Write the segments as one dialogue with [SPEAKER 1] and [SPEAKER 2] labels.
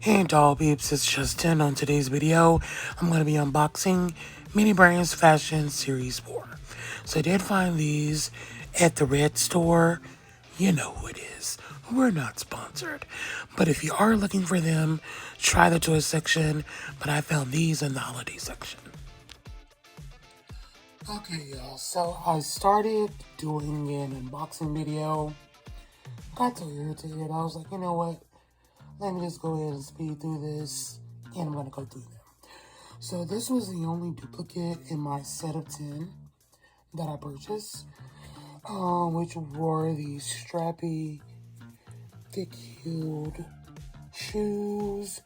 [SPEAKER 1] Hey doll peeps, it's Justin. On today's video, I'm going to be unboxing Mini Brands Fashion Series 4. So I did find these at the Red store. You know who it is. We're not sponsored. But if you are looking for them, try the toy section. But I found these in the holiday section. Okay, y'all. So I started doing an unboxing video. Got too irritated. I was like, you know what? Let me just go ahead and speed through this, and I'm going to go through them. So this was the only duplicate in my set of 10 that I purchased, which were these strappy, thick-heeled shoes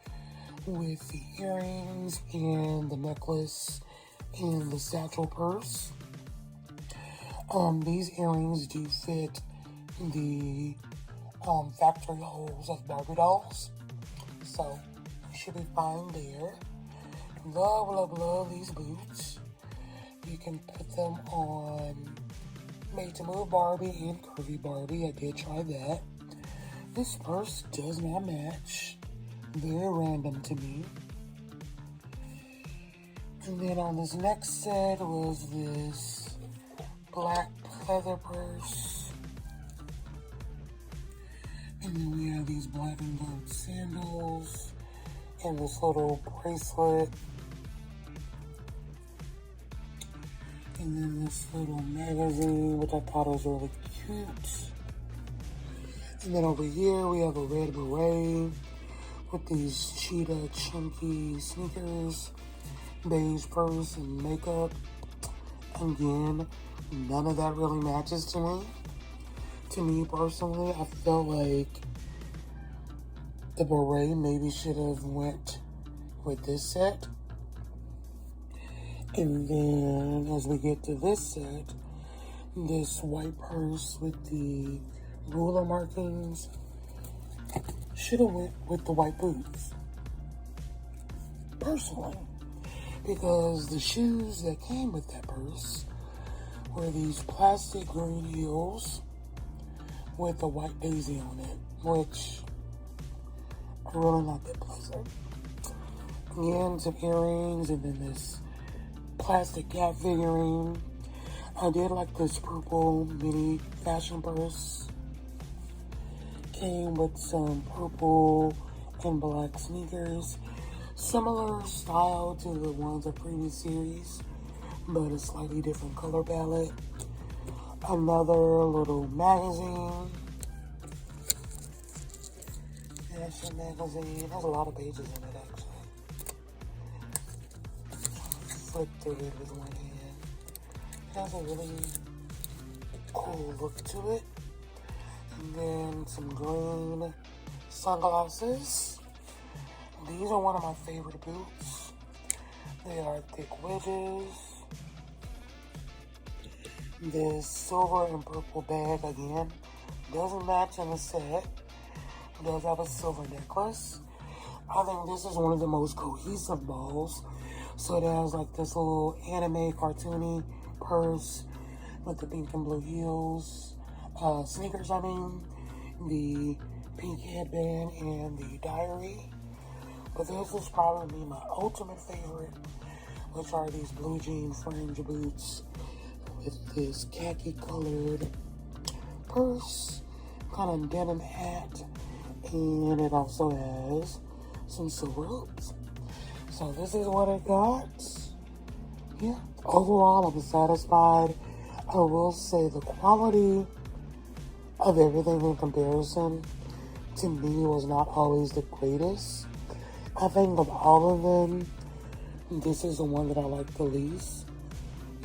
[SPEAKER 1] with the earrings and the necklace and the satchel purse. These earrings do fit the factory holes of Barbie dolls, so you should be fine there. Love these boots. You can put them on Made to Move Barbie and Curvy Barbie. I did try that. This purse does not match. Very random to me. And then on this next set was this black leather purse. And then we have these black and gold sandals and this little bracelet. And then this little magazine, which I thought was really cute. And then over here we have a red beret with these cheetah chunky sneakers, beige purse, and makeup. Again, none of that really matches to me. To me personally, I felt like the beret maybe should have went with this set. And then as we get to this set, this white purse with the ruler markings should have went with the white boots. Personally. Because the shoes that came with that purse were these plastic green heels with a white daisy on it, which are really not that pleasant. Again, some earrings, and then this plastic cat figurine. I did like this purple mini fashion purse. Came with some purple and black sneakers. Similar style to the ones of previous series, but a slightly different color palette. Another little magazine. Fashion magazine. Has a lot of pages in it, actually. Flip through it with one hand. It has a really cool look to it. And then some green sunglasses. These are one of my favorite boots. They are thick wedges. This silver and purple bag, again, doesn't match in the set. It does have a silver necklace. I think this is one of the most cohesive balls. So it has like this little anime cartoony purse with the pink and blue heels, sneakers I mean, the pink headband and the diary. But this is probably my ultimate favorite, which are these blue jean fringe boots with this khaki colored purse, kind of denim hat, and it also has some silver hoops. So this is what I got. Yeah, overall I'm satisfied. I will say the quality of everything in comparison to me was not always the greatest. I think of all of them, this is the one that I like the least.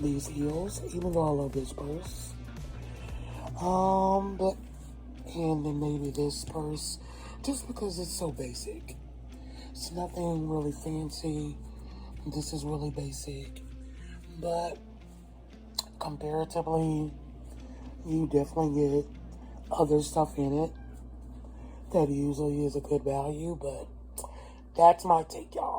[SPEAKER 1] These heels, even though I love this purse. And then maybe this purse, just because it's so basic. It's nothing really fancy. This is really basic. But comparatively, you definitely get other stuff in it that usually is a good value, but that's my take, y'all.